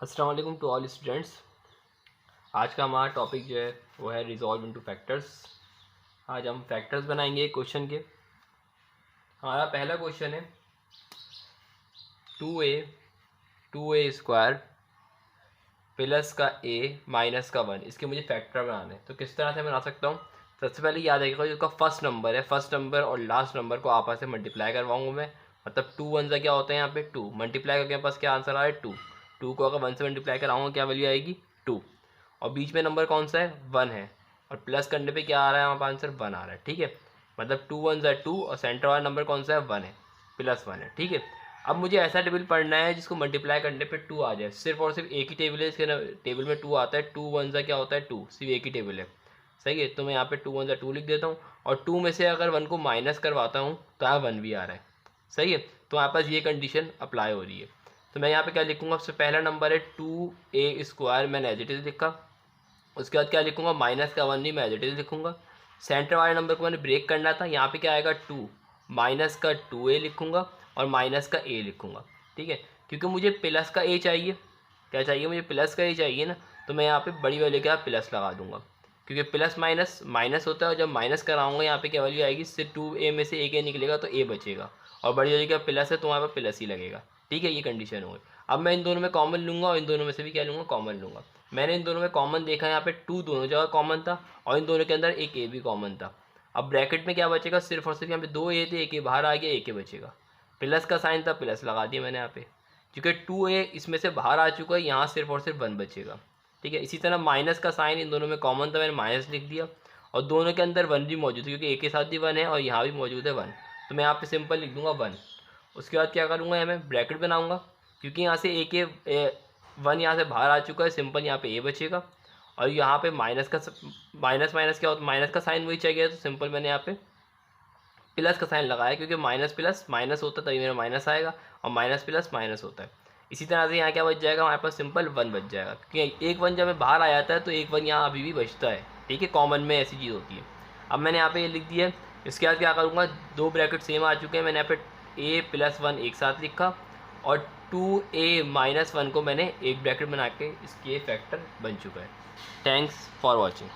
अस्सलाम वालेकुम to all students. आज का हमारा टॉपिक जो है वो है रिजॉल्व इनटू फैक्टर्स। आज हम फैक्टर्स बनाएंगे क्वेश्चन के। हमारा पहला क्वेश्चन है 2a स्क्वायर प्लस का a माइनस का 1, इसके मुझे फैक्टर बनाने हैं। तो किस तरह से बना सकता हूँ? सबसे पहले याद रखिएगा जो उसका फर्स्ट नंबर है, फर्स्ट नंबर और लास्ट नंबर को आपस में मल्टीप्लाई करवाऊंगा मैं। मतलब 2 वन सा क्या होता है यहाँ पे 2, मल्टीप्लाई करके मेरे पास क्या आंसर आ रहा है 2। 2 को अगर 1 से मल्टीप्लाई कराऊंगा क्या वैल्यू आएगी 2। और बीच में नंबर कौन सा है 1 है, और प्लस करने पे क्या आ रहा है वहाँ पर आंसर 1 आ रहा है। ठीक है, मतलब 2 वन सा 2 और सेंटर वाला नंबर कौन सा है 1 है, प्लस 1 है। ठीक है, अब मुझे ऐसा टेबल पढ़ना है जिसको मल्टीप्लाई करने पे 2 आ जाए। सिर्फ और सिर्फ एक ही टेबल है, इसके टेबल में 2 आता है। 2 वन सा क्या होता है 2, सिर्फ एक ही टेबल है। सही है, तो मैं यहाँ पे 2 वन सा 2 लिख देता हूँ, और 2 में से अगर 1 को माइनस करवाता हूँ तो यहाँ 1 भी आ रहा है। सही है, तो यहाँ पास ये कंडीशन अप्लाई हो रही है। तो मैं यहाँ पे क्या लिखूँगा? सबसे पहला नंबर है 2a स्क्वायर, मैंने एज इट इज लिखा। उसके बाद क्या लिखूँगा? माइनस का 1 भी मैं एज इट इज लिखूँगा। सेंटर वाले नंबर को मैंने ब्रेक करना था, यहाँ पे क्या आएगा 2 माइनस का 2a लिखूँगा और माइनस का a लिखूँगा। ठीक है, क्योंकि मुझे प्लस का a चाहिए। क्या चाहिए मुझे? प्लस का a चाहिए ना, तो मैं यहाँ पे बड़ी वैल्यू क्या प्लस लगा दूंगा, क्योंकि प्लस माइनस माइनस होता है। और जब माइनस कराऊंगा यहाँ पे क्या वैल्यू आएगी? सिर्फ 2a में से एक a निकलेगा तो a बचेगा, और बड़ी वैल्यू क्या प्लस है तो वहाँ पर प्लस ही लगेगा। ठीक है, ये कंडीशन हो गई। अब मैं इन दोनों में कॉमन लूँगा और इन दोनों में से भी क्या लूँगा? कॉमन लूँगा। मैंने इन दोनों में कॉमन देखा, यहाँ पे 2 दोनों जगह कॉमन था और इन दोनों के अंदर एक a भी कॉमन था। अब ब्रैकेट में क्या बचेगा? सिर्फ और सिर्फ यहाँ पे 2a थे, एक a बाहर आ गया, एक a बचेगा। प्लस का साइन था, प्लस लगा दिया मैंने यहाँ पे, क्योंकि 2a इसमें से बाहर आ चुका है, यहाँ सिर्फ और सिर्फ 1 बचेगा। ठीक है, इसी तरह माइनस का साइन इन दोनों में कॉमन था, मैंने माइनस लिख दिया, और दोनों के अंदर 1 भी मौजूद है, क्योंकि a के साथ भी 1 है और यहाँ भी मौजूद है 1, तो मैं यहाँ पे सिंपल लिख दूंगा 1। उसके बाद क्या करूँगा? यहाँ मैं ब्रैकेट बनाऊँगा, क्योंकि यहाँ से a के 1 यहाँ से बाहर आ चुका है, सिंपल यहाँ पे a बचेगा। और यहाँ पे माइनस का माइनस माइनस क्या होता है? माइनस का साइन वही चाहिए, तो सिंपल मैंने यहाँ पे प्लस का साइन लगाया, क्योंकि माइनस प्लस माइनस होता है तभी मेरा माइनस आएगा, और माइनस प्लस माइनस होता है। इसी तरह से यहाँ क्या बच जाएगा? हमारे पास सिंपल 1 बच जाएगा, क्योंकि एक 1 जब मैं बाहर आ जाता है तो एक 1 यहाँ अभी भी बचता है। ठीक है, कॉमन में ऐसी चीज़ होती है। अब मैंने यहाँ पे ये लिख दिया है। इसके बाद क्या करूँगा? 2 ब्रैकेट सेम आ चुके हैं, मैंने यहाँ पे a प्लस 1 एक साथ लिखा, और 2a माइनस 1 को मैंने एक ब्रैकेट बना के इसके फैक्टर बन चुका है। Thanks for watching.